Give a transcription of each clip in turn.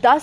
10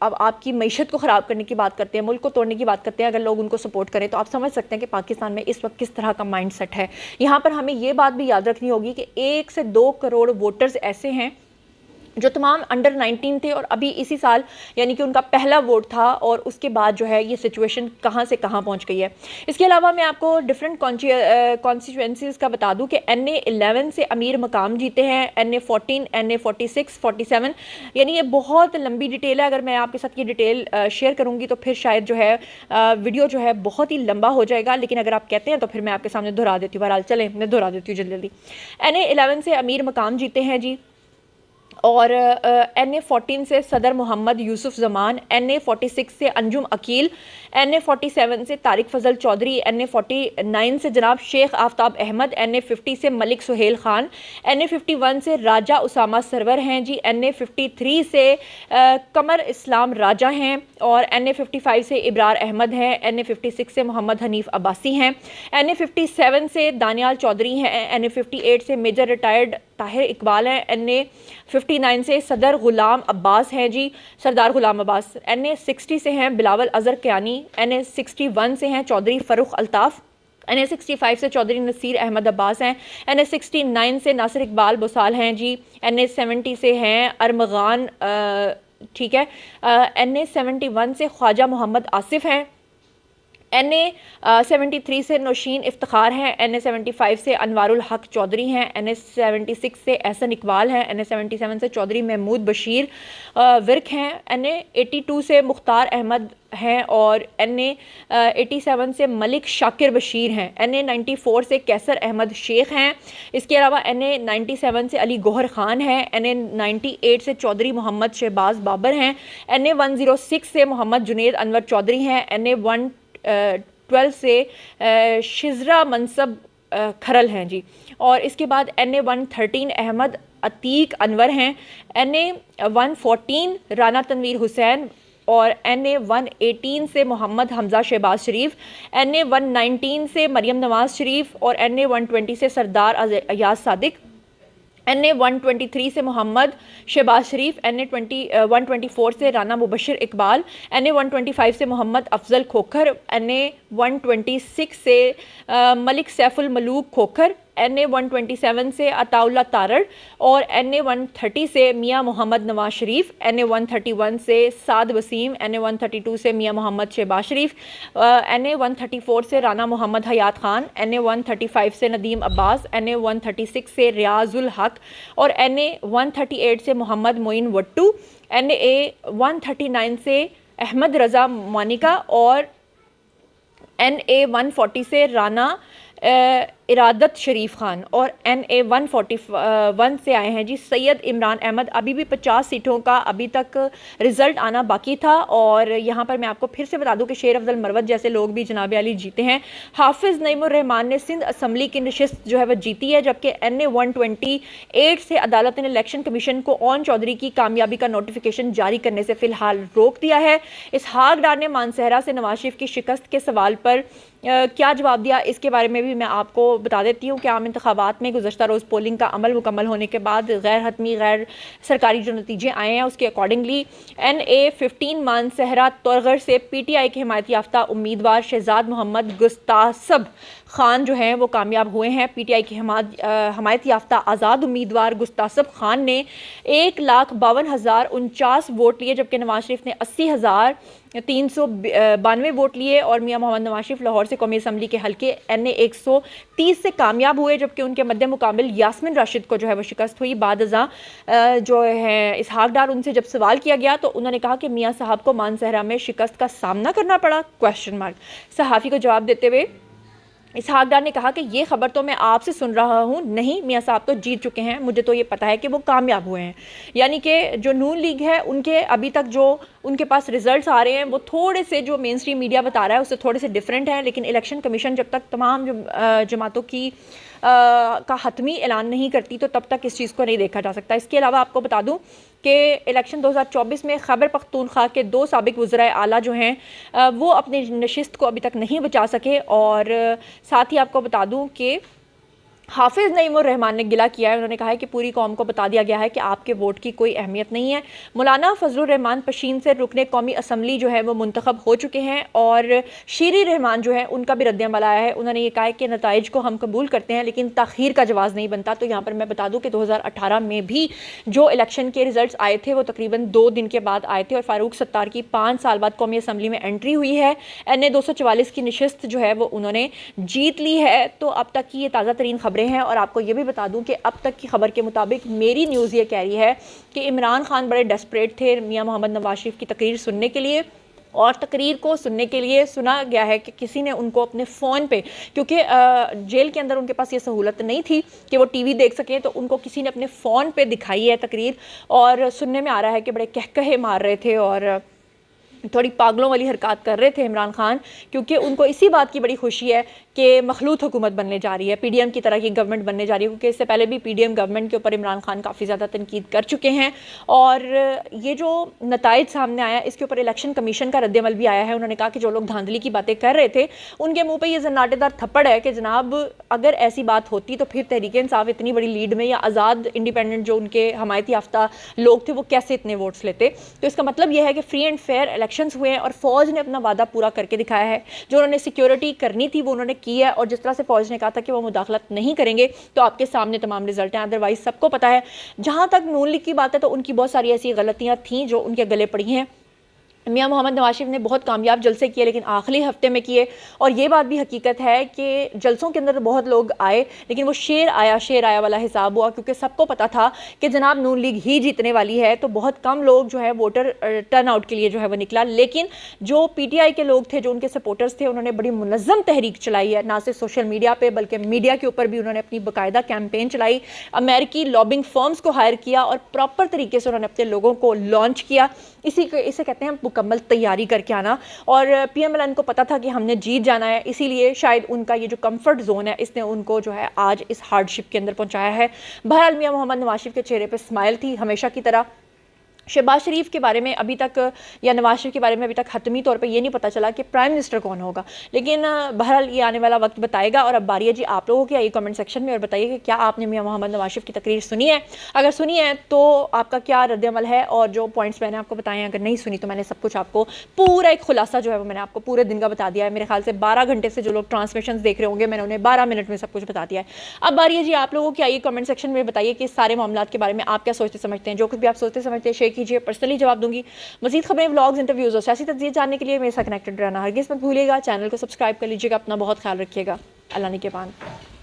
اب آپ کی معیشت کو خراب کرنے کی بات کرتے ہیں, ملک کو توڑنے کی بات کرتے ہیں, اگر لوگ ان کو سپورٹ کریں تو آپ سمجھ سکتے ہیں کہ پاکستان میں اس وقت کس طرح کا مائنڈ سیٹ ہے. یہاں پر ہمیں یہ بات بھی یاد رکھنی ہوگی کہ 1 سے 2 کروڑ ووٹرز ایسے ہیں جو تمام انڈر 19 تھے اور ابھی اسی سال یعنی کہ ان کا پہلا ووٹ تھا, اور اس کے بعد جو ہے یہ سچویشن کہاں سے کہاں پہنچ گئی ہے. اس کے علاوہ میں آپ کو ڈفرینٹ کانسٹیچوئنسیز کا بتا دوں کہ NA11 سے امیر مقام جیتے ہیں, NA14, NA46, 47, یعنی یہ بہت لمبی ڈیٹیل ہے. اگر میں آپ کے ساتھ یہ ڈیٹیل شیئر کروں گی تو پھر شاید جو ہے ویڈیو جو ہے بہت ہی لمبا ہو جائے گا, لیکن اگر آپ کہتے ہیں تو پھر میں آپ کے سامنے دہرا دیتی ہوں. بہرحال چلیں میں دہرا دیتی ہوں جلدی. NA11 سے امیر مقام جیتے ہیں جی, اور NA14 سے صدر محمد یوسف زمان, NA46 سے انجم عقیل, NA47 سے طارق فضل چودھری, NA49 سے جناب شیخ آفتاب احمد, NA50 سے ملک سہیل خان, NA51 سے راجہ اسامہ سرور ہیں جی, NA53 سے قمر اسلام راجہ ہیں, اور NA55 سے ابرار احمد ہیں, NA56 سے محمد حنیف عباسی ہیں, NA57 سے دانیال چودھری ہیں, NA58 سے میجر ریٹائرڈ طاہر اقبال ہیں, NA59 سے صدر غلام عباس ہیں جی, سردار غلام عباس, NA60 سے ہیں بلاول اظہر کیانی, NA61 سے ہیں چودھری فروخ الطاف, NA65 سے چودھری نصیر احمد عباس ہیں, NA69 سے ناصر اقبال بوسال ہیں جی, NA70 سے ہیں ارمغان ٹھیک ہے, NA71 سے خواجہ محمد آصف ہیں, NA73 سے نوشین افتخار ہیں, NA75 سے انوار الحق چودھری ہیں, NA76 سے احسن اقبال ہیں, NA77 سے چودھری محمود بشیر ورک ہیں, NA82 سے مختار احمد ہیں, اور NA87 سے ملک شاکر بشیر ہیں, NA94 سے کیسر احمد شیخ ہیں. اس کے علاوہ NA97 سے علی گوہر خان ہیں, NA98 سے چودھری محمد شہباز بابر ہیں, NA106 سے محمد جنید انور چودھری ہیں, NA112 سے شزرا منصب کھرل ہیں جی, اور اس کے بعد NA113 احمد عتیق انور ہیں, NA114 رانا تنویر حسین, اور NA118 سے محمد حمزہ شہباز شریف, NA119 سے مریم نواز شریف, اور NA120 سے سردار ایاز صادق, NA123 سے محمد شہباز شریف, NA124 سے رانا مبشر اقبال, NA125 سے محمد افضل کھوکھر, NA126 سے ملک سیف الملوک کھوکھر, NA127 سے عطا اللہ تارڑ, اور NA130 سے میاں محمد نواز شریف, NA131 سے سعد وسیم, NA132 سے میاں محمد شہباز شریف, NA134 سے رانا محمد حیات خان, NA135 سے ندیم عباس, NA136 سے ریاض الحق, اور NA138 سے محمد معین وٹو, NA139 سے احمد رضا مانیکا, اور NA140 سے رانا ارادت شریف خان, اور NA141 سے آئے ہیں جی سید عمران احمد. ابھی بھی 50 سیٹوں کا ابھی تک رزلٹ آنا باقی تھا, اور یہاں پر میں آپ کو پھر سے بتا دوں کہ شیر افضل مروت جیسے لوگ بھی جناب علی جیتے ہیں. حافظ نعیم الرحمان نے سندھ اسمبلی کی نشست جو ہے وہ جیتی ہے, جبکہ NA128 سے عدالت نے الیکشن کمیشن کو اون چودھری کی کامیابی کا نوٹیفیکیشن جاری کرنے سے فی الحال روک دیا ہے. اسحاق ڈار نے مانسہرہ سے نواز شریف کی شکست کے سوال پر کیا جواب دیا, اس کے بارے میں بھی میں آپ کو بتا دیتی ہوں کہ عام انتخابات میں گزشتہ روز پولنگ کا عمل مکمل ہونے کے بعد غیر حتمی غیر سرکاری جو نتیجے آئے ہیں اس کے اکارڈنگلی NA15 مانسہرہ تورغر سے PTI کے حمایت یافتہ امیدوار شہزاد محمد گستاصب خان جو ہیں وہ کامیاب ہوئے ہیں. PTI کی حمایت یافتہ آزاد امیدوار گستاصب خان نے 1,52,049 ووٹ لیے, جبکہ نواز شریف نے 80,392 ووٹ لیے, اور میاں محمد نواز شریف لاہور سے قومی اسمبلی کے حلقے NA130 سے کامیاب ہوئے, جبکہ ان کے مد مقابل یاسمین راشد کو جو ہے وہ شکست ہوئی. بعد ازاں جو ہے اسحاق ڈار ان سے جب سوال کیا گیا تو انہوں نے کہا کہ میاں صاحب کو مانسہرہ میں شکست کا سامنا کرنا پڑا کویسچن مارک. صحافی کو جواب دیتے ہوئے اسحاق ڈار نے کہا کہ یہ خبر تو میں آپ سے سن رہا ہوں, نہیں میاں صاحب تو جیت چکے ہیں, مجھے تو یہ پتہ ہے کہ وہ کامیاب ہوئے ہیں. یعنی کہ جو نون لیگ ہے ان کے ابھی تک جو ان کے پاس ریزلٹس آ رہے ہیں وہ تھوڑے سے جو مین اسٹریم میڈیا بتا رہا ہے اس سے تھوڑے سے ڈیفرنٹ ہیں, لیکن الیکشن کمیشن جب تک تمام جماعتوں کی کا حتمی اعلان نہیں کرتی تو تب تک اس چیز کو نہیں دیکھا جا سکتا. اس کے علاوہ آپ کو بتا دوں کہ الیکشن 2024 میں خیبر پختونخوا کے 2 سابق وزرائے اعلیٰ جو ہیں وہ اپنی نشست کو ابھی تک نہیں بچا سکے, اور ساتھ ہی آپ کو بتا دوں کہ حافظ نعیم الرحمان نے گلہ کیا ہے. انہوں نے کہا ہے کہ پوری قوم کو بتا دیا گیا ہے کہ آپ کے ووٹ کی کوئی اہمیت نہیں ہے. مولانا فضل الرحمان پشین سے رکن قومی اسمبلی جو ہے وہ منتخب ہو چکے ہیں, اور شیری رحمان جو ہے ان کا بھی رد عمل آیا ہے. انہوں نے یہ کہا ہے کہ نتائج کو ہم قبول کرتے ہیں لیکن تاخیر کا جواز نہیں بنتا. تو یہاں پر میں بتا دوں کہ 2018 میں بھی جو الیکشن کے ریزلٹس آئے تھے وہ تقریباً 2 دن کے بعد آئے تھے, اور فاروق ستار کی 5 سال بعد قومی اسمبلی میں انٹری ہوئی ہے. NA 244 کی نشست جو ہے وہ انہوں نے جیت لی ہے. تو اب تک کی یہ تازہ ترین خبریں ہیں, اور آپ کو یہ بھی بتا دوں کہ اب تک کی خبر کے مطابق میری نیوز یہ کہہ رہی ہے کہ عمران خان بڑے ڈیسپریٹ تھے میاں محمد نواز شریف کی تقریر سننے کے لیے, اور تقریر کو سننے کے لیے سنا گیا ہے کہ کسی نے ان کو اپنے فون پہ, کیونکہ جیل کے اندر ان کے پاس یہ سہولت نہیں تھی کہ وہ ٹی وی دیکھ سکیں, تو ان کو کسی نے اپنے فون پہ دکھائی ہے تقریر, اور سننے میں آ رہا ہے کہ بڑے کہکہے مار رہے تھے اور تھوڑی پاگلوں والی حرکات کر رہے تھے عمران خان, کیونکہ ان کو اسی بات کی بڑی خوشی ہے کہ مخلوط حکومت بننے جا رہی ہے, پی ڈی ایم کی طرح کی گورنمنٹ بننے جا رہی ہے, کیونکہ اس سے پہلے بھی پی ڈی ایم گورنمنٹ کے اوپر عمران خان کافی زیادہ تنقید کر چکے ہیں. اور یہ جو نتائج سامنے آیا اس کے اوپر الیکشن کمیشن کا رد عمل بھی آیا ہے. انہوں نے کہا کہ جو لوگ دھاندلی کی باتیں کر رہے تھے ان کے منہ پہ یہ زناٹے دار تھپڑ ہے کہ جناب اگر ایسی بات ہوتی تو پھر تحریک انصاف اتنی بڑی لیڈ میں, یا آزاد انڈیپینڈنٹ جو ان کے حمایتی یافتہ لوگ تھے وہ کیسے اتنے ووٹس لیتے. تو اس کا مطلب یہ ہے کہ فری اینڈ فیئر الیکشنز ہوئے ہیں, اور فوج نے اپنا وعدہ پورا کر کے دکھایا ہے. جو انہوں نے سیکیورٹی کرنی تھی وہ انہوں نے کی ہے, اور جس طرح سے فوج نے کہا تھا کہ وہ مداخلت نہیں کریں گے, تو آپ کے سامنے تمام رزلٹ ہیں. ادروائز سب کو پتا ہے. جہاں تک نون لیگ کی بات ہے تو ان کی بہت ساری ایسی غلطیاں تھیں جو ان کے گلے پڑی ہیں. میاں محمد نواز شریف نے بہت کامیاب جلسے کیے لیکن آخری ہفتے میں کیے, اور یہ بات بھی حقیقت ہے کہ جلسوں کے اندر بہت لوگ آئے لیکن وہ شیر آیا والا حساب ہوا, کیونکہ سب کو پتا تھا کہ جناب نون لیگ ہی جیتنے والی ہے. تو بہت کم لوگ جو ہے ووٹر ٹرن آؤٹ کے لیے جو ہے وہ نکلا, لیکن جو پی ٹی آئی کے لوگ تھے, جو ان کے سپورٹرز تھے, انہوں نے بڑی منظم تحریک چلائی ہے, نہ صرف سوشل میڈیا پہ بلکہ میڈیا کے اوپر بھی انہوں نے اپنی باقاعدہ کیمپین چلائی. امریکی لابنگ فرمز کو ہائر کیا اور پراپر طریقے سے انہوں نے اپنے لوگوں کو لانچ کیا. اسے کہتے ہیں مکمل تیاری کر کے آنا, اور پی ایم ایل این کو پتا تھا کہ ہم نے جیت جانا ہے, اسی لیے شاید ان کا یہ جو کمفرٹ زون ہے اس نے ان کو جو ہے آج اس ہارڈ شپ کے اندر پہنچایا ہے. بہرحال میاں محمد نواز شریف کے چہرے پہ اسمائل تھی ہمیشہ کی طرح. شہباز شریف کے بارے میں ابھی تک, یا نواز شریف کے بارے میں ابھی تک حتمی طور پہ یہ نہیں پتہ چلا کہ پرائم منسٹر کون ہوگا, لیکن بہرحال یہ آنے والا وقت بتائے گا. اور اب باری ہے جی آپ لوگوں کی, آئیے کمنٹ سیکشن میں اور بتائیے کہ کیا آپ نے میاں محمد نواز شریف کی تقریر سنی ہے. اگر سنی ہے تو آپ کا کیا رد عمل ہے, اور جو پوائنٹس میں نے آپ کو بتائے ہیں, اگر نہیں سنی تو میں نے سب کچھ آپ کو پورا ایک خلاصہ جو ہے وہ میں نے آپ کو پورے دن کا بتا دیا ہے. میرے خیال سے 12 گھنٹے سے جو لوگ ٹرانسمیشنز دیکھ رہے ہوں گے میں نے انہیں 12 منٹ میں سب کچھ بتا دیا ہے. اب باری ہے جی آپ لوگوں کی, آئیے کمنٹ سیکشن میں بتائیے کہ اس سارے معاملات کے بارے میں آپ کیا سوچتے سمجھتے ہیں. جو کچھ بھی آپ سوچتے سمجھتے ہیں شیئر کیجیے, پرسنلی جواب دوں گی. مزید خبریں, ولاگز, انٹرویوز اور سیاسی تجزیے جاننے کے لیے میرے ساتھ کنیکٹڈ رہنا ہرگز مت بھولیے گا. چینل کو سبسکرائب کر لیجیے گا. اپنا بہت خیال رکھیے گا. اللہ نگہبان.